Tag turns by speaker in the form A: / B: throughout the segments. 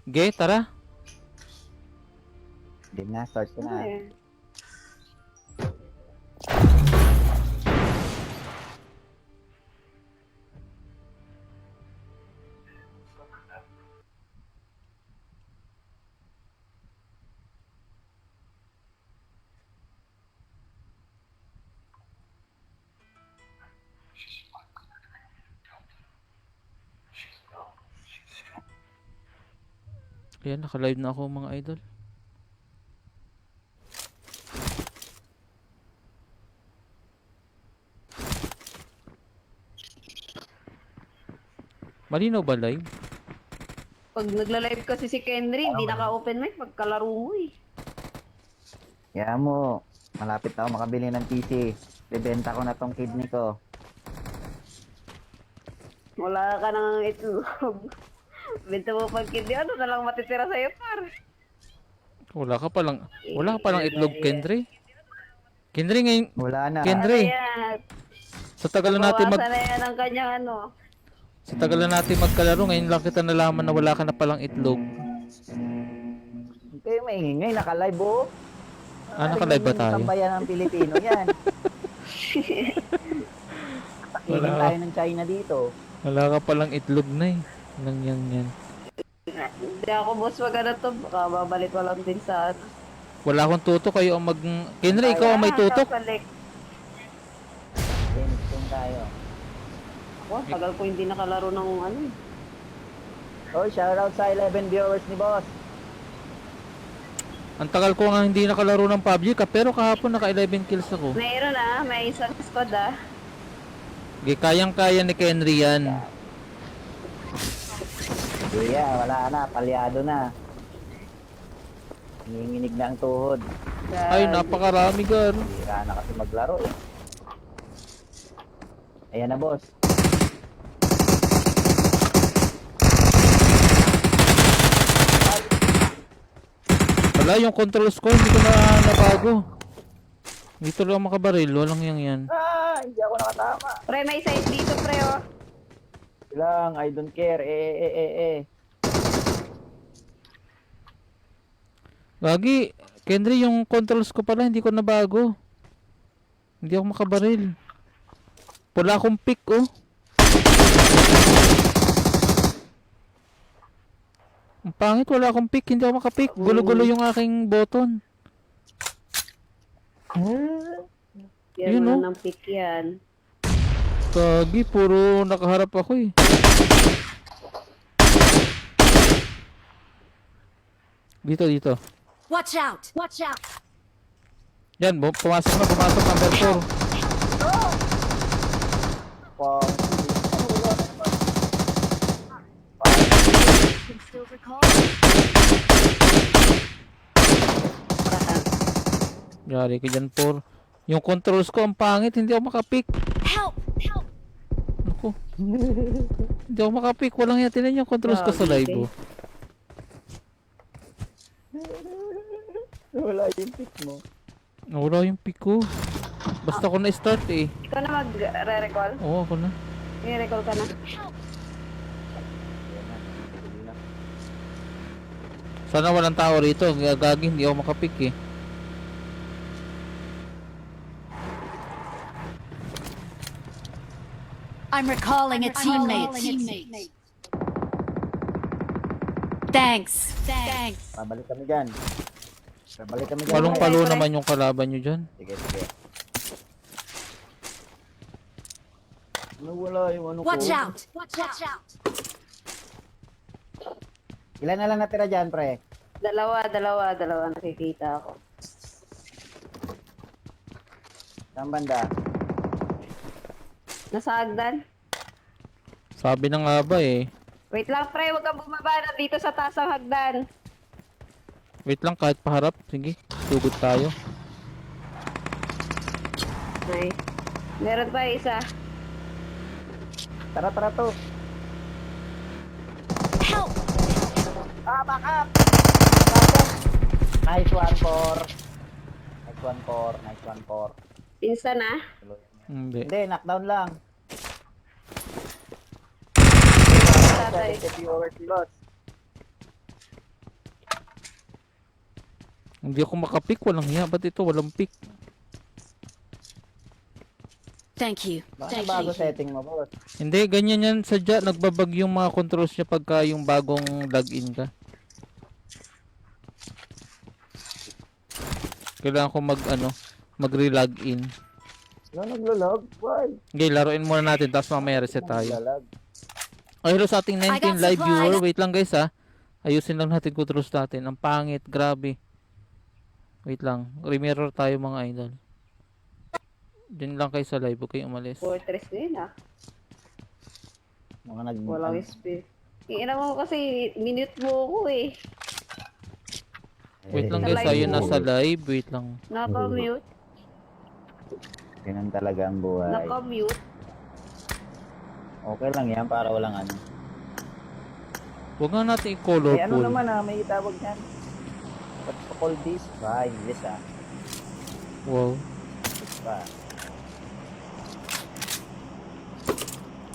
A: Ge, tara.
B: Game na, start ko na.
C: Ay.
A: Ayan, naka-live na ako mga idol. Malinaw ba live?
C: Pag nagla-live kasi si Kenry, hindi naka-open mic pagkalaro mo eh.
B: Kaya mo, malapit na ako makabili ng PC. Bebenta ko na tong kidney ko.
C: Wala ka nang itlog. Benta mo pag hindi, ano na lang matitira sa'yo, par.
A: Wala ka palang itlog, Kendry. Kendry ngayon,
B: Wala na.
A: Kendry,
C: Ano yan?
A: sa tagal na natin
C: Bawasan na yan ang kanyang ano.
A: sa tagal na natin magkalaro, ngayon lang kita nalaman na wala ka na palang itlog.
B: Hindi kayo maingingay, naka-live oh.
A: Naka-live ba tayo?
B: Tambayan ng Pilipino yan. Takiling tayo ng China dito.
A: Wala ka palang itlog na eh. Nang yan.
C: Hindi ako boss wag na to. Baka babalik ko lang din sa ano.
A: Wala akong tutok, kayo ang Kendry, ikaw ang may tutok.
C: Kakalik.
B: Tennis kung tayo.
C: Ako, tagal ko hindi nakalaro ng ano eh.
B: Oh, shoutout sa 11 viewers ni boss.
A: Ang tagal ko nga hindi nakalaro ng PUBG ka, pero kahapon naka 11 kills ako.
C: Mayroon may isang squad
A: Di kayang-kaya ni Kenry yan.
B: Yeah, wala na, palyado na. Nanginginig na ang tuhod.
A: Ay, napakarami gar.
B: Hira na kasi maglaro eh. Ayan na boss.
A: Wala, yung controls ko, hindi ko na nabago. Dito lang makabaril, walang yan.
B: Ah, hindi ako nakatama.
C: Pre, may side dito, pre, oh.
B: Lang, I don't care.
A: Gagi, Kendry, yung controls ko pala, hindi ko nabago. Hindi ako makabaril. Wala akong pick, oh. Ang pangit, wala akong pick, hindi ako makapick. Gulo-gulo yung aking button.
C: Yan,
A: Yun,
C: wala
A: oh.
C: ng pick yan.
A: Gagi, puro nakaharap ako eh. Dito.
D: Watch out! Watch out!
A: Yan, pumasok number 4.
D: Can still recall.
A: Yari ka dyan, 4. Yung controls ko, ang pangit, hindi ako makapick.
D: Help! Help!
A: Ako. Hindi ako makapick, walang yatinan yung controls ko sa live, oh.
B: Wala yung pick mo.
A: Wala yung pick ko. Basta ako na-start eh.
C: Ikaw na mag-re-recall?
A: Oo, ako na.
C: I-recall ka na.
A: Sana walang tao rito. Gagi, hindi ako makapick eh.
D: I'm recalling a teammate. Thanks.
B: Pabalik kami dyan.
A: Palong-palo naman yung kalaban nyo dyan.
B: Sige. Nawala yung ano ko.
D: Watch out! Watch out!
B: Ilan na lang natira dyan, pre?
C: Dalawa nakikita ako.
B: Saan banda?
C: Nasa hagdan.
A: Sabi na nga ba eh.
C: Wait lang, pre, huwag kang bumaba na dito sa taas ng hagdan.
A: Wait lang, kahit paharap. Sige, sugod tayo.
C: Nice. Meron pa isa.
B: Tara to.
D: Help!
B: Back up! Nice one, por.
C: Pinsan na.
A: Hindi.
B: Hindi, knockdown lang.
C: Tatay.
B: Viewers lost.
A: Hindi ako makapick, walang hiya. Ba't ito walang pick?
D: Thank you.
B: Baka
D: Thank
B: bago
D: you.
B: setting mo, boss.
A: Hindi, ganyan yan. Sadya, nagbabag yung mga controls niya pagka yung bagong login ka. Kailangan ko magre-login.
B: Naglo-log? Why?
A: Okay, laruin muna natin, tapos mamaya reset tayo.
B: Naglalag.
A: Ay, hello sa ating
D: I
A: 19
D: got
A: live viewer.
D: supplies.
A: Wait lang guys ha. Ayusin lang natin controls natin. Ang pangit, grabe. Wait lang. Remirror tayo mga idol. Diyan lang kayo sa live. Huwag kayong umalis.
C: Fortress na yun ah.
B: Mga
C: Walang speed. Ina mo kasi, minute mo ako eh.
A: Wait lang
C: Sa
A: guys.
C: live
A: Ayun
C: mo.
A: nasa live. Wait lang.
C: Naka-mute.
B: Ganun talaga ang buhay.
C: Naka-mute.
B: Okay lang yan para walang ano.
A: Huwag nga natin
B: May ano
A: i-colorful.
B: naman may tawag yan. What to call this? Bye, yes
A: Wow.
B: Yes pa.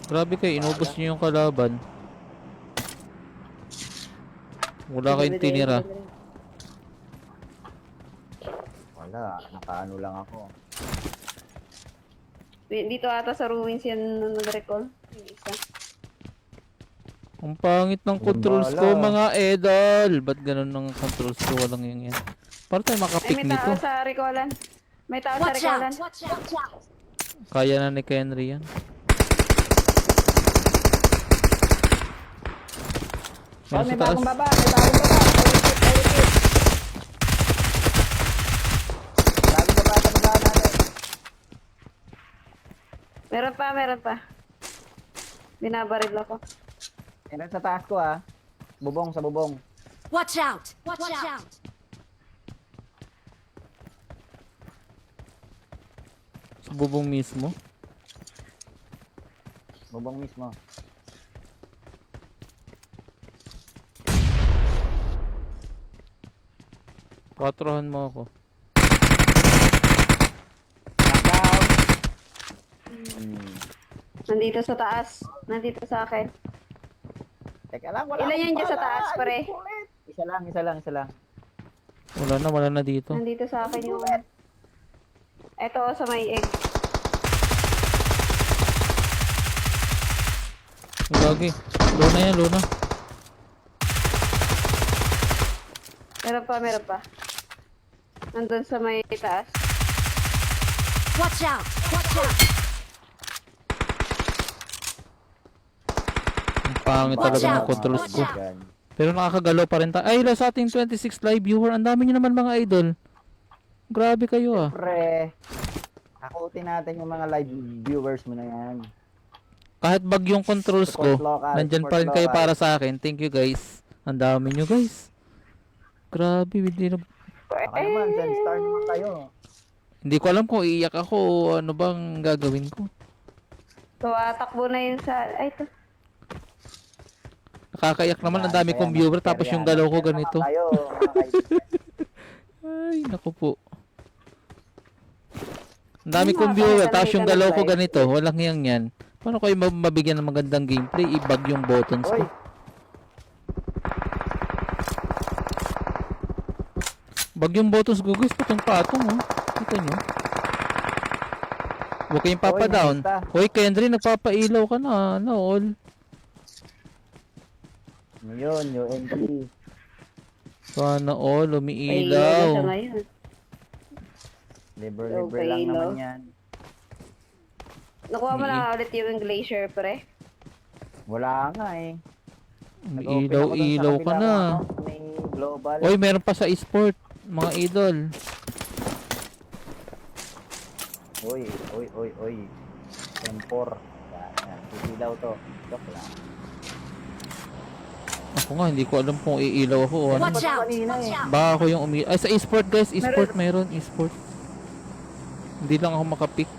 A: Grabe kayo. Inubos niyo yung kalaban. Wala kayong tinira.
B: Wala, nakaano lang ako.
C: Dito ata sa ruins yan na nag-recall. Yung isa.
A: Ang pangit ng controls ko
B: Bala.
A: mga idol. Ba't ganun ng controls ko? Walang yung yan. Para tayo
C: Ay,
A: makapick
C: may tao
A: nito.
C: sa recallan. May tao sa
D: Watch
C: recallan.
D: out. Watch out. Watch out.
A: Kaya na ni Kenry yan.
B: Oh,
A: Meron
B: may
A: sa taas.
B: bagong baba! May bagong baba! Bagong baba sa baba natin.
C: Meron pa. Binabaril ako.
B: Meron sa taas ko Bubong sa bubong.
D: Watch out. Watch out.
A: Sa bubong mismo.
B: Bubong mismo.
A: Patrohan mo ako.
B: Knockdown!
C: Nandito sa taas. Nandito sa akin.
B: Teka lang, wala
C: Ilan
B: akong
C: yan dyan sa
B: bala.
C: taas, pare?
B: Ulit. Isa lang.
A: Wala na dito.
C: Nandito sa akin yung... Ito sa may egg.
A: Lagi. Luna yan, Luna.
C: Meron pa. Nandun sa may taas.
D: Watch out. Watch out.
A: Ang pangit
D: Watch
A: talaga ng
D: out.
A: controls
D: Watch
A: ko.
D: out.
A: Pero nakakagalaw pa rin tayo. Ay, hello sa ating 26 live viewer. Ang dami nyo naman mga idol. Grabe kayo
B: Pre, hakutin natin yung mga live viewers mo na yan.
A: Kahit bag yung controls ko,
B: Support local,
A: nandyan pa rin
B: support
A: kayo
B: local.
A: para sa akin. Thank you guys. Ang dami nyo guys. Grabe,
B: Baka naman, star naman kayo.
A: hindi ko alam kung iiyak ako o ano bang gagawin ko.
C: Tumatakbo na yun sa... Ay, ito.
A: Nakakaiyak naman, ang dami kong viewer tapos yung galaw ko ganito.
B: Kayo, mga kaibigan.
A: Ay, naku po. Ang dami kong viewer tapos yung galaw ko ganito. Walang yang yan. Paano kayo mabigyan ng magandang gameplay? I-bag yung buttons ko.
B: Oy,
A: Bag yung buttons ko guys, patong-patong oh. Kita nyo? Huwag kayong papadown.
B: Oy, nangista.
A: Hoy, Kendry, nagpapailaw ka na. Ano, all?
B: yun, UNT.
A: Sana all,
C: May
A: umiilaw.
C: siya ngayon.
B: Libre
C: Okay,
B: lang
C: no?
B: naman yan.
C: Nakuha mo na ulit yung glacier, pre.
B: Wala nga
A: Umiilaw-ilaw ka na.
B: May global.
A: Hoy, meron pa sa e-sport, mga idol.
B: Oy. Tempor. Yan. Isilaw to. Joke lang.
A: Ako nga, hindi ko alam kung iilaw ako o ano.
D: Watch out.
B: kanina
D: Watch out.
A: Baka ako yung umiilaw. Ay, sa e-sport guys, e-sport meron, e-sport. Hindi lang ako makapick.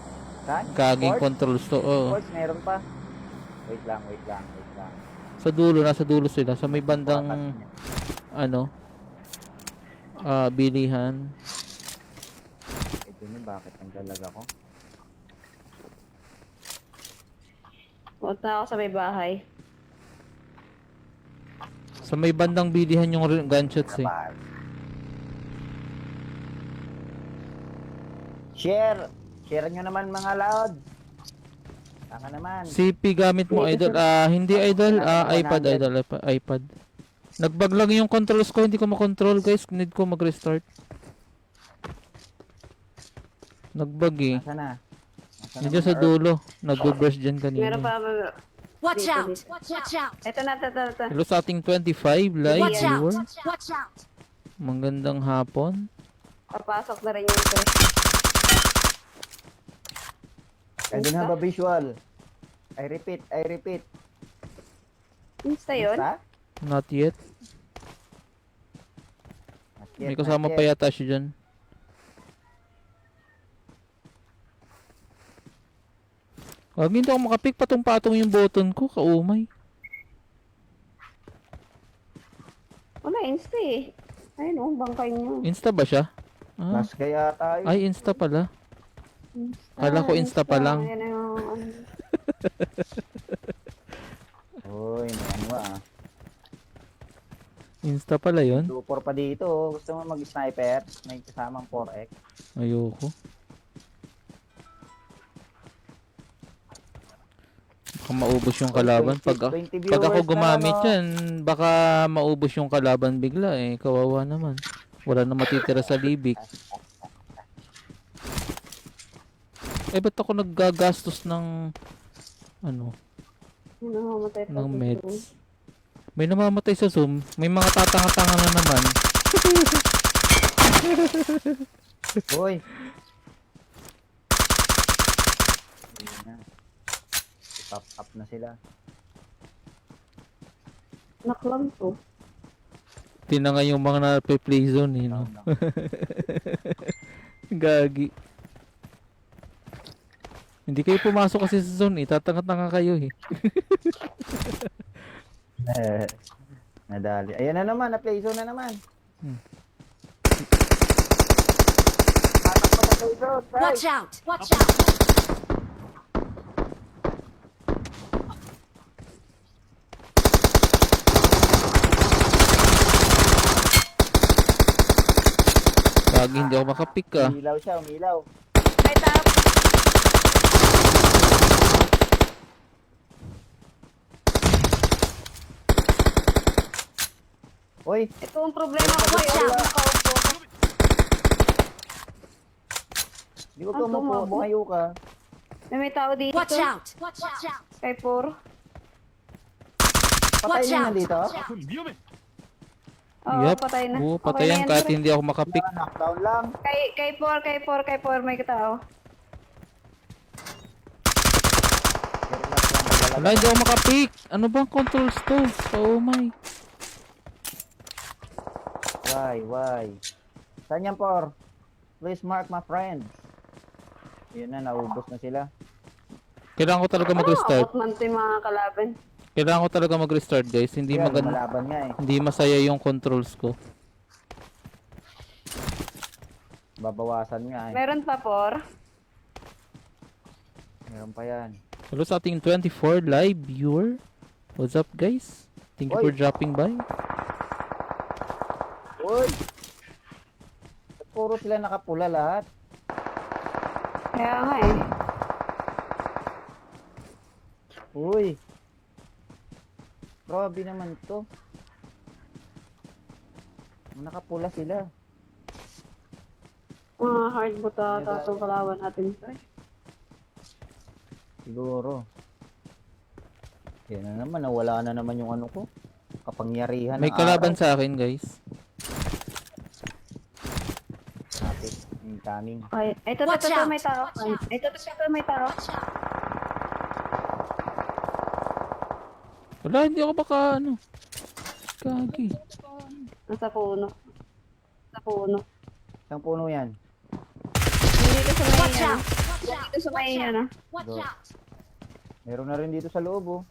B: Saan?
A: Kaging
B: Sports?
A: controls to. Oo.
B: Sports, meron pa. Wait lang.
A: Sa dulo, nasa dulo sila. Sa may bandang, ano, bilihan.
B: Ito na, bakit ang galag ako?
C: Punta ako sa may bahay.
A: Sa may bandang bilihan yung gunshots eh.
B: Kapal. Share! Share nyo naman mga loud. Saka naman.
A: CP gamit mo idol. Hindi idol. iPad
B: 100.
A: idol. iPad. Nagbag lang yung controls ko. Hindi ko makontrol guys. Need ko mag-restart. Nagbag eh.
B: Nasa na?
A: Nandiyan sa dulo. Nag-burst dyan
C: Meron
A: kanina.
C: pa.
D: Watch
C: Dito,
D: out!
C: dito.
D: Watch out!
C: Ito na, ito.
A: Hello sa ating 25 live
D: Watch out!
A: viewer.
D: Watch out!
A: Magandang hapon.
C: Papasok na rin yung pre.
B: I don't have a visual. I repeat.
C: Insta yun?
B: Basta?
A: Not yet.
B: Not yet,
A: May kasama
B: not
A: pa
B: yet.
A: yata siya dyan. Wag hindi ako makapik. Patong-patong yung button ko. Kaumay.
C: Wala, Insta eh. Ayun oh, bangkay niyo.
A: Insta ba siya? Ah.
B: Mas kaya tayo.
A: Ay, Insta pala. Kala ko Insta pa lang.
C: Ayan na yung ano.
B: Uy, may ano
A: Insta pala yon.
B: Super pa dito. Oh. Gusto mo mag-sniper? May kasamang 4X.
A: Ayoko. Baka maubos yung kalaban.
B: 20
A: Pag ako
B: viewers na
A: gumamit
B: lang, oh.
A: yan, baka maubos yung kalaban bigla eh. Kawawa naman. Wala na matitira sa libik. Eh, ba't ako naggagastos ng ano,
C: Ano, mamatay pa
A: ng
C: dito.
A: meds? May namamatay sa Zoom. May mga tatanga-tanga na naman.
B: Uy. Ayun na. I-pop up na sila.
C: Naklam to.
A: Tinanga yung mga na-play zone eh, no?
B: Down lang.
A: Gagi. Hindi kayo pumasok kasi sa zone eh. Tatanga-tanga kayo eh.
B: Nadali. Ayan na naman, na-play zone na naman. Tatak pa sa play zone, guys.
D: Watch out! Watch out!
A: Gagi, hindi ako makapik ah.
B: Umilaw siya, umilaw.
C: May tao.
B: Uy,
C: Ito ang problema ko.
D: Watch
C: Ay,
D: out.
C: nakaupo ako.
B: di ko
C: Ang
B: tumupo,
C: tumabo.
B: tumayo ka.
C: May tao dito.
D: Watch out! Watch out!
C: Kay Por.
B: Patay
D: Watch
B: na
D: out!
B: dito.
C: Oo,
A: Yep.
C: patay na.
A: Oo,
C: Okay
A: patay
C: na
A: yan
C: yan,
A: kahit
C: pre.
A: hindi ako makapik.
B: Knockdown lang.
C: Kay Por, may tao.
A: Wala, hindi ako makapik. Ano bang controls to? Oh my.
B: Why? Saan yan, Por? Please mark my friends. Yun na, naubos na sila.
A: Kailangan ko talaga mag-restart.
C: Outman to yung mga kalaban.
A: Kailangan ko talaga mag-restart guys. Hindi
B: Yan,
A: maganda.
B: malaban nga eh.
A: Hindi masaya yung controls ko.
B: Babawasan nga eh.
C: Meron pa, Por.
B: Meron pa yan.
A: Hello sa ating 24 live viewer. What's up guys? Thank you
B: Oy.
A: for dropping by.
B: Uy! Ba't puro sila nakapula lahat?
C: Kaya nga eh.
B: Uy! Grabe naman to. Nakapula sila.
C: Mga hard buta tatong kalaban natin.
B: Siguro. Yan na naman, nawala na naman yung ano ko. Kapangyarihan
A: May
B: ng
A: kalaban
B: araw.
A: sa akin guys.
B: Napit. Incoming.
C: Ay, ito,
D: Watch out.
C: may tao. Ay, ito, may tao.
A: Wala, hindi ako baka ano. Gagi.
C: Nasa puno. Sa puno.
B: Isang puno yan.
C: Dito sa may
D: Watch
C: yan.
D: out! Watch out!
C: Dito sa may yan, ah.
D: Watch
B: Go.
D: out!
B: Meron na rin dito sa loob oh.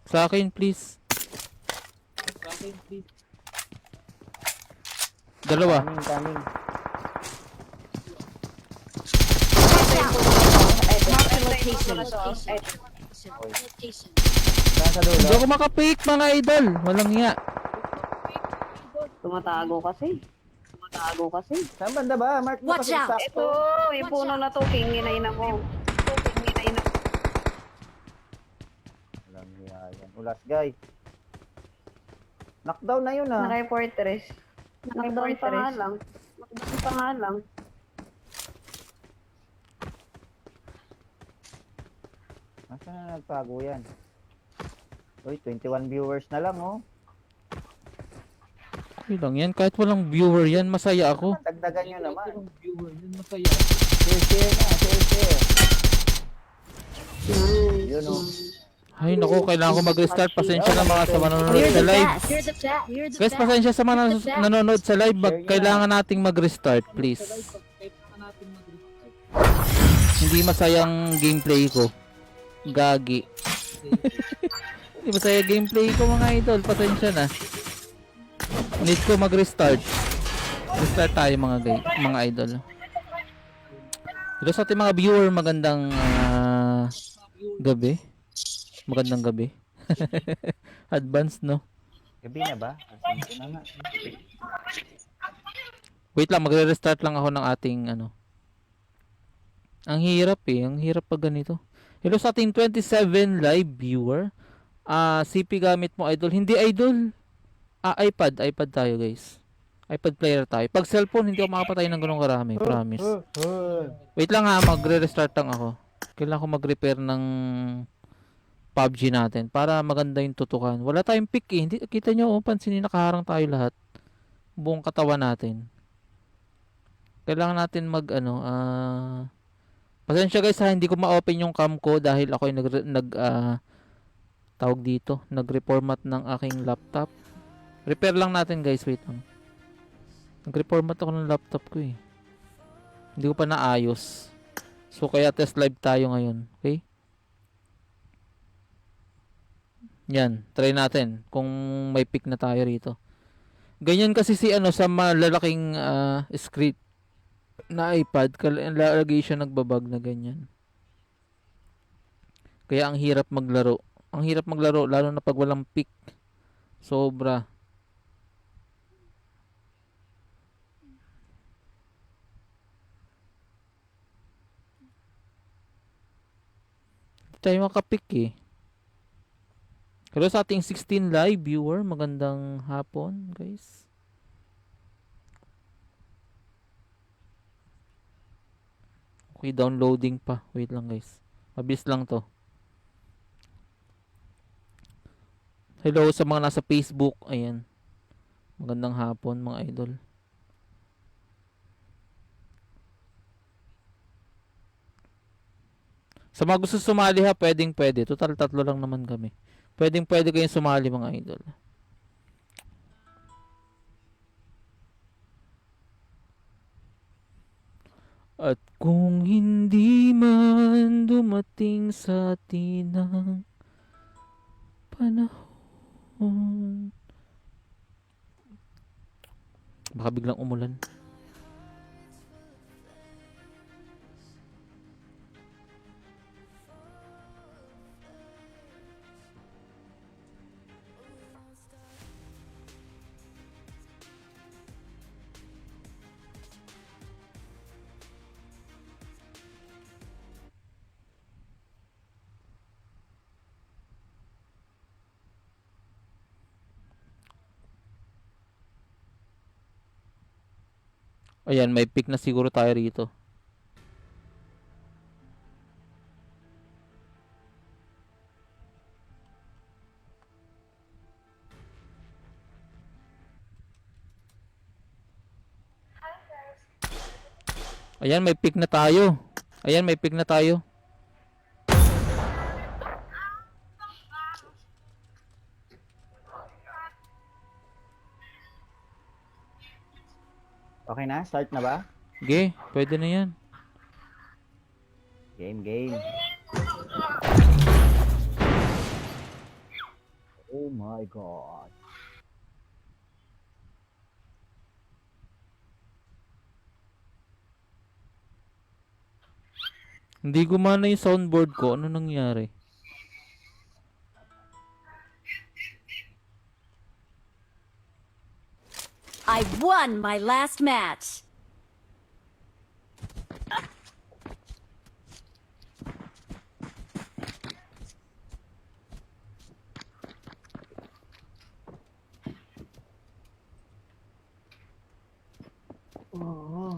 A: Sa akin please. Dalawa.
B: Coming.
D: Watch out! Mark the
C: Location.
D: location.
B: Oy.
D: Location.
B: Saan sa dulo?
A: Hindi ako makapik mga idol. Walang iya.
C: Tumatago kasi. Tago kasi.
B: Saan banda ba? Mark mo
D: Watch
B: kasi
D: out.
C: Ito,
B: sakto.
C: yung puno na to, kingin na mo. Ito, kingin na.
B: Alam niya yan. Ulas, guys. Knockdown na yun ah.
C: Naka-fortress. Knockdown pa nga lang. Knockdown pa nga lang.
B: Nasaan na nagtago yan? Uy, 21 viewers na lang oh.
A: Okay lang yan. Kahit walang viewer yan, masaya ako.
B: Dagdagan nyo naman.
A: Viewer yan, masaya.
B: Share na, share.
C: Nice.
B: Yun oh.
A: Ay, naku, kailangan ko mag-restart. Pasensya na mga sa manonood
D: You're
A: sa
D: the
A: live.
D: best. You're the best. You're the
A: Guys,
D: best.
A: pasensya sa mga nanonood sa live.
B: Share nyo
A: Kailangan nating mag-restart, please. Hindi masayang gameplay ko. Gagi. Hindi masaya gameplay ko mga idol. Pasensya na. Need ko mag-restart. Restart tayo mga idol. Pero sa ating mga viewer, magandang gabi. Magandang gabi. Advance, no?
B: Gabi na ba? Asin na nga.
A: Wait lang, magre-restart lang ako ng ating Ang hirap eh. Ang hirap pag ganito. Hello sa ating 27 live viewer. CP gamit mo idol. Hindi idol. iPad. iPad tayo guys. iPad player tayo. Pag cellphone, hindi ako makapatay ng ganun karami. Promise. Wait lang ha, magre-restart lang ako. Kailangan ko mag-repair ng PUBG natin para maganda yung tutukan. Wala tayong pick eh. Hindi, kita nyo, pansinin, nakaharang tayo lahat. Buong katawan natin. Kailangan natin pasensya guys ha, hindi ko ma-open yung cam ko dahil ako ay tawag dito, nag-reformat ng aking laptop. Repair lang natin guys, wait lang. Nag-reformat ako ng laptop ko eh. Hindi ko pa naayos. So kaya test live tayo ngayon, okay? Yan, try natin kung may pick na tayo rito. Ganyan kasi sa malalaking screen na iPad, lagi siya nagbabag na ganyan. Kaya ang hirap maglaro. Ang hirap maglaro lalo na pag walang pick. Sobra. Tayo makapick eh. Hello sa ating 16 live viewer. Magandang hapon, guys. Okay, downloading pa. Wait lang, guys. Mabilis lang to. Hello sa mga nasa Facebook. Ayan. Magandang hapon, mga idol. Sa mga gusto sumali ha, pwede. Total 3 lang naman kami. Pwede kayong sumali mga idol. At kung hindi man dumating sa atin ang panahon. Baka biglang umulan. Ayan, may pick na siguro tayo rito. Ayan, may pick na tayo.
B: Okay na? Start na ba?
A: Okay, pwede na yan.
B: Game. Oh my God.
A: Hindi gumana yung soundboard ko. Ano nangyari?
D: I won my last match.
B: Oo.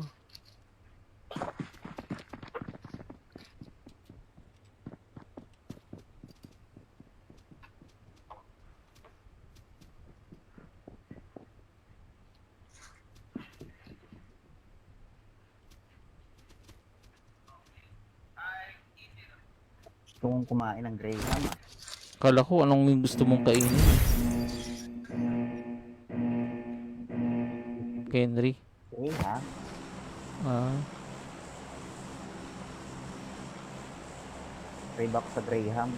B: Gusto kong kumain ng Graham ah.
A: Kala ko anong gusto mong kainin. Henry.
B: Graham?
A: Ah,
B: Crave ako sa Graham.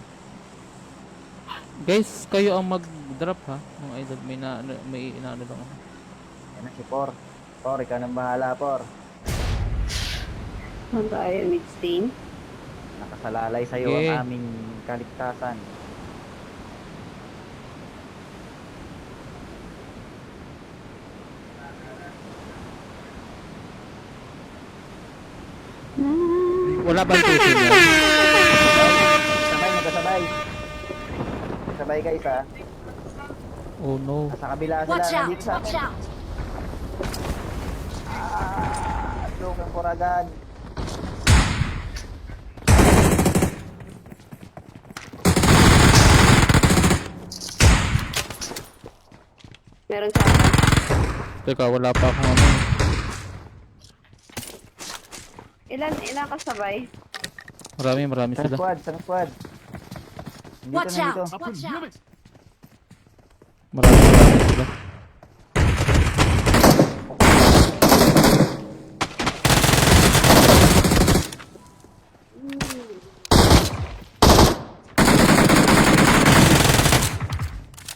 A: guys, kayo ang mag-drop ha. Mga idol, may inaano lang ako.
B: Yan na si Por. Por, ikaw nang bahala, Por.
C: Saan tayo, mid-stain?
B: Nakasalalay sa'yo
A: Sige.
B: ang aming kaligtasan.
A: Wala bang tusin yan?
B: Sabay, magkasabay. Sabay guys ha.
A: Oh no.
B: Nasa kabila sila.
D: Watch out!
B: Nandito sa
D: Watch
B: akin.
D: out!
B: Joke ang Por agad.
C: Meron sa akin.
A: Teka, wala pa akong ano.
C: Ilan kasabay?
A: Marami
B: Sa
A: sila.
B: squad, sa squad. Nandito,
D: Watch
B: nandito.
D: out! Watch out!
A: Marami sila.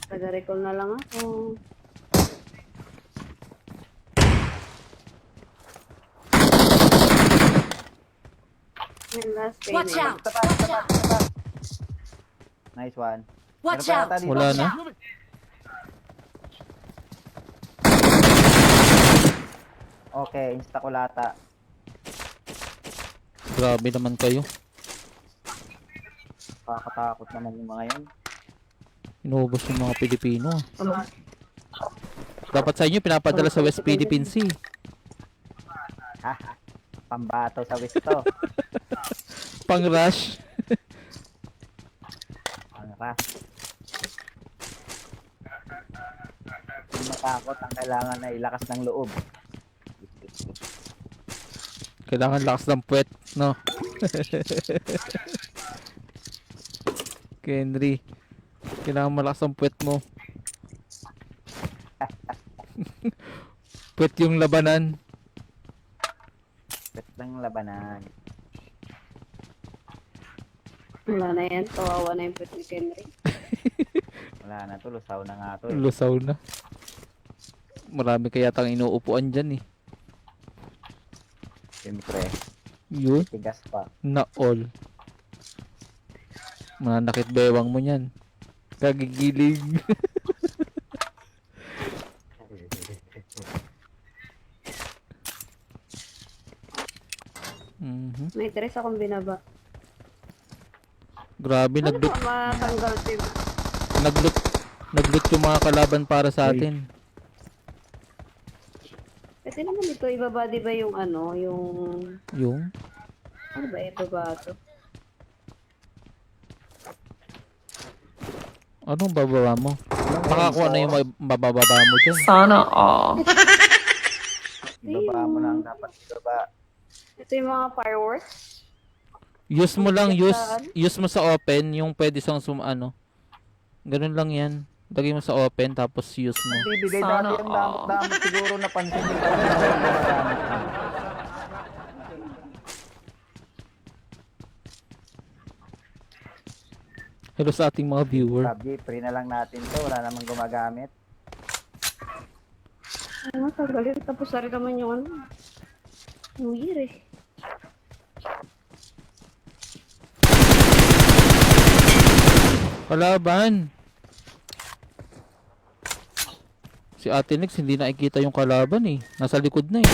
C: Taga-recall na lang ako. Yung last day
D: Watch
C: na yun.
D: out! Watch out!
B: Nice one.
D: Watch
B: Meron pa
D: out!
B: ata dito.
A: Wala na.
B: Okay, insta-kulata.
A: Grabe naman kayo.
B: Nakakatakot naman yung mga yan.
A: Inuubos yung mga Pilipino. Dapat sa inyo pinapadala sa West Philippine Sea.
B: Ha? Pambato sa Wisto.
A: Pang rush.
B: Ang ra. Hindi matakot, ang kailangan na ilakas ng loob.
A: Kailangan lakas ng puwet, no? Henry, kailangan malakas ang puwet mo. Puwet yung labanan.
B: Bet ng labanan.
C: Wala na yan. Kawawa na yung pet ni Henry.
B: Wala na to, lusaw na nga to eh.
A: Lusaw na. Marami kaya tang inuupuan dyan eh.
B: Siyempre,
A: Yun,
B: tigas pa.
A: na all. Mananakit bewang mo niyan. Kagigilig. Mhm.
C: May tres akong binaba.
A: Grabe,
C: Ano
A: naglut,
C: ba matanggal team?
A: naglut yung mga kalaban para sa atin.
C: Kasi naman ito, ibaba di ba yung ano, yung...
A: Yung,
C: Ano ba ito ba ito?
A: anong bababa mo? Nakakuha na yung mabababa mo dyan.
E: Sana all.
B: Ibaba mo lang dapat ibaba.
C: Ito yung mga fireworks.
A: Use mo lang,
C: Saan?
A: use mo sa open, yung pwede sang ano. Ganun lang yan. Lagay mo sa open, tapos use mo.
B: Bibigay
E: Sana
B: dati yung damot-damot siguro napansin nila. Ginagamit mo.
A: Hello sa ating mga viewer.
B: PUBG, free na lang natin to. Wala namang gumagamit.
C: Ano, tanggalin. Tapos na rin naman yung ano. New Year eh.
A: Kalaban. Si Ate Nix hindi nakikita yung kalaban eh. Nasa likod na eh.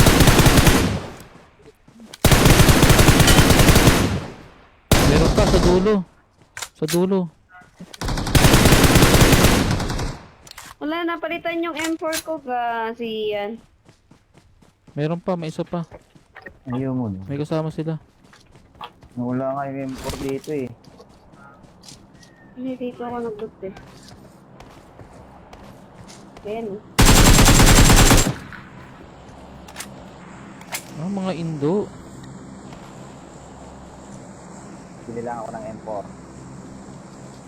A: Meron pa sa dulo. Sa dulo.
C: Wala, napalitan yung M4 ko kasi yan.
A: Meron pa, may isa pa.
B: Ayaw mo. No?
A: May kasama sila.
B: Wala nga yung M4 dito eh.
C: Hindi, dito ako nag-loot eh. Ayan oh.
A: Ah, mga Indo.
B: Bili lang ako ng M4.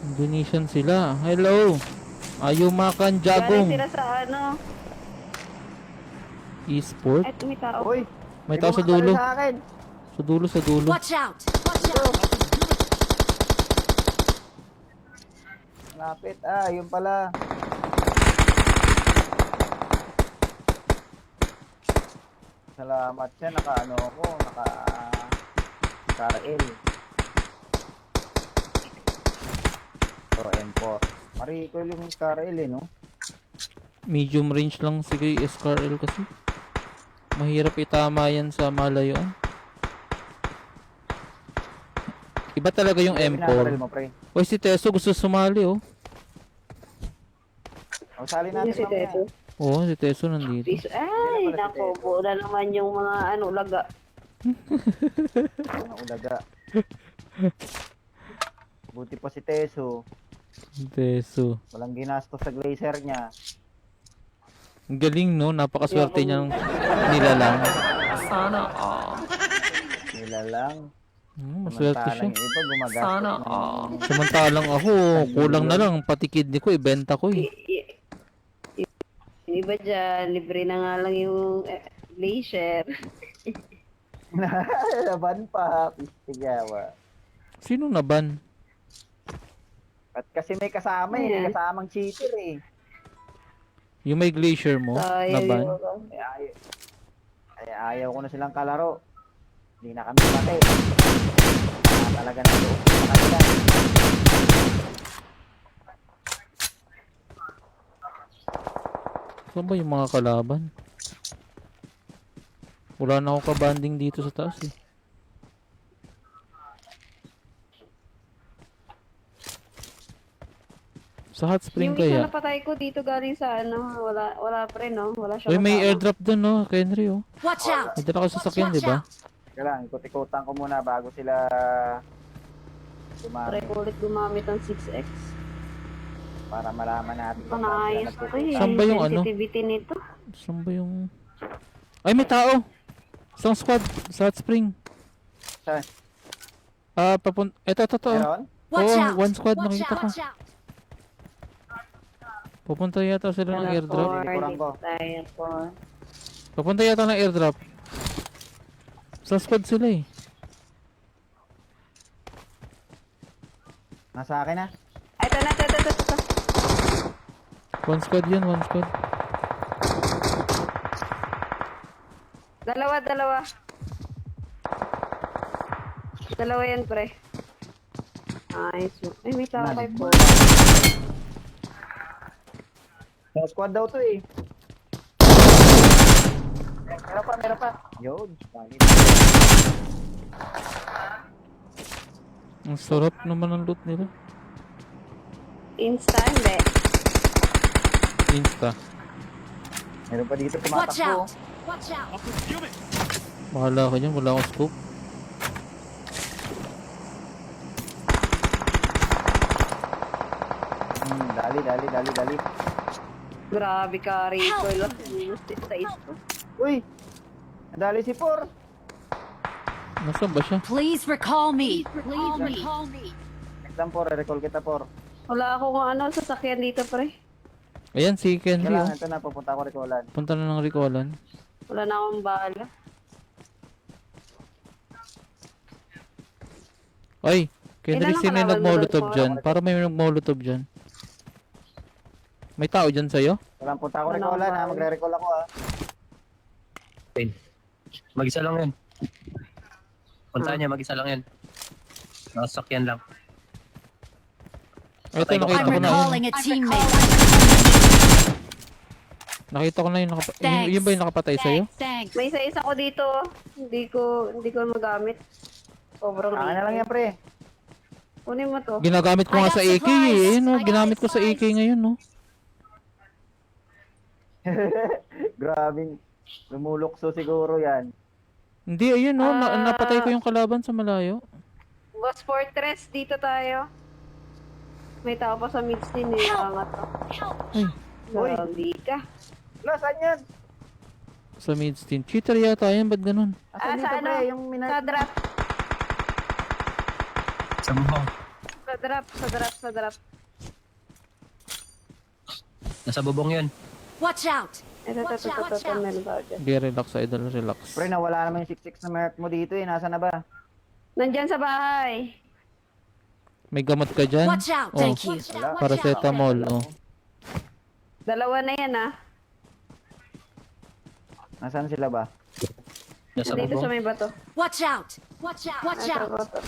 A: Indonesian sila. Hello. Ayaw makan
C: Galing
A: jagong.
C: sila sa ano.
A: E-sport.
C: Ay, may tao.
B: Uy!
A: May tao sa dulo.
B: Sa akin.
A: Sa dulo, sa dulo.
D: Watch out! Watch out!
B: Lapit. Ah, yun pala. Salamat siya. Naka-ano ako. Naka-Karael. So, M4. Marikol yung Karael eh, no?
A: Medium range lang si SKRL kasi. Mahirap itama yan sa malayuan. Iba talaga yung
B: Pinakarel
A: M4.
B: mo, pre.
A: Uy, si Teso gusto sumali oh.
B: O, sali
C: Hindi
B: natin
C: si Teto.
A: Oo, si Teso nandito.
C: Piso. Ay,
B: Hindi na pala si
C: nako.
B: Teto.
C: Buo na naman yung mga ano, laga.
B: Mga ulaga. Buti pa si Teso.
A: Teso.
B: Walang ginastos sa glacier niya.
A: Ang galing no, napakaswerte niyang nilalang.
B: Nila lang.
A: Maswerte siya.
B: Samantalang yung iba gumagastos ng...
A: Samantalang ako, kulang na lang. Pati kidney ko, ibenta ko eh.
C: Yung iba dyan, libre na nga lang yung glacier.
B: Laban pa, pistigawa.
A: Sino naban?
B: At kasi may kasama eh, may
C: Ayan.
B: kasamang cheater eh.
A: Yung may glacier mo, naban?
B: Ay, ayaw ko na silang kalaro. Hindi na kami pati. Talaga na loob sa kanila.
A: Saan ba yung mga kalaban? Wala na ako kabanding dito sa taas eh. Sa hot spring
C: Yung isa
A: kaya?
C: napatay ko dito galing sa ano, wala pa rin, no? Wala siya
A: Uy, may
C: kasama.
A: airdrop dun no, Henry oh.
D: Watch out!
A: May dala ko sa sakyan, di ba?
B: Teka lang, ikot-ikutan ko muna bago sila
C: Try
B: dumami
C: ko ulit gumamit ng 6X.
B: para malaman natin
C: Ito na ayos ko eh.
A: Saan ba yung ano?
C: Sensitivity nito.
A: Saan ba yung... Ay, may tao! Isang squad sa hot spring.
B: Saan?
A: Eto.
B: Meron?
D: Watch
A: Oo,
D: out!
A: one squad,
D: Watch
A: nakita
D: out!
A: ko.
D: Watch out!
A: Pupunta yata sila ng airdrop.
B: Lilikuran ko.
A: Papunta yata ng airdrop. Sa squad sila eh.
B: Nasa akin na.
C: Ay, ito.
A: One squad yun, one squad.
C: Dalawa. Dalawa yan, pre. Nice. Ay, may tao kay po.
B: Squad daw to eh. Meron pa. Yun.
A: Ang sarap naman ang loot nila.
C: Insta, hindi.
A: Insta.
B: Meron pa dito
D: Watch
B: tumatakbo.
D: out! Watch out!
A: Bahala ka dyan, wala akong scope.
B: Dali.
C: Grabe ka, Rico. Sa isko.
B: Uy! Nadali si Por.
A: Nasaan ba siya?
D: Please recall me! Please recall me!
B: Next time Por, recall kita Por.
C: Wala akong ano, sasakyan dito, pre.
A: Ayan si Kenry oh.
B: Kailangan ito na, pupunta ako recallan.
A: Punta na ng Ricolan.
C: Wala na akong bala.
A: Ay, Kenry,
C: Ilan ang
A: sino yung
C: kalaban mo
A: nag-molotov
C: doon?
A: dyan? Para may nag-molotov dyan. May tao dyan sa'yo?
B: Walang punta ako
C: Wala
B: recallan
C: akong
B: ha,
C: bala.
B: magre-recall ako ha.
E: Mag-isa lang yan. Puntahan niya, mag-isa lang yan. Nakasakyan lang.
A: Ay, ito, nakita
D: I'm
A: ko na yun.
D: recalling a teammate.
A: Nakita ko na yung
D: Thanks.
A: yun ba yung nakapatay sa'yo?
D: Thanks.
C: May isa-isa ko dito. Hindi ko magamit. Sobrang
B: Akin na lang yan, pre.
C: Kunin mo to.
A: Ginagamit ko
D: I
A: nga
D: got
A: sa AK
D: supplies.
A: eh. Ayun,
D: I got
A: ginamit ko sa AK
D: supplies.
A: ngayon, no.
B: Grabing lumulukso siguro yan.
A: Hindi, ayun, no.
C: Ah.
A: Napatay ko yung kalaban sa malayo.
C: Boss Fortress, dito tayo. May tao pa sa mids din eh. Angat to.
D: Help.
A: Ay,
B: Uy.
C: Grabe ka.
B: Wala, saan yan?
A: sa midsteam. Cheater yata yan, ba't ganun?
B: Asan
C: sa
B: dito, pre? Yung
C: Sa drop.
E: Sa bubong.
C: Sa drop.
E: Nasa bubong yun.
D: Watch out.
C: Ito.
D: Watch out.
C: Meron tao dyan.
A: Hindi, relax, idol, relax.
B: Pre, nawala naman yung 6-6 na merc mo dito eh. Nasaan na ba?
C: Nandyan sa bahay.
A: May gamot ka dyan?
D: Watch out.
A: Oh,
D: Thank you.
B: Wala.
A: paracetamol, oh.
C: Dalawa na yan ah.
B: Nasaan sila ba?
E: Nasa
C: Dito sa
E: bubong.
C: may bato.
D: Watch out. Watch out. Watch
C: Ito,
D: out.
C: bato.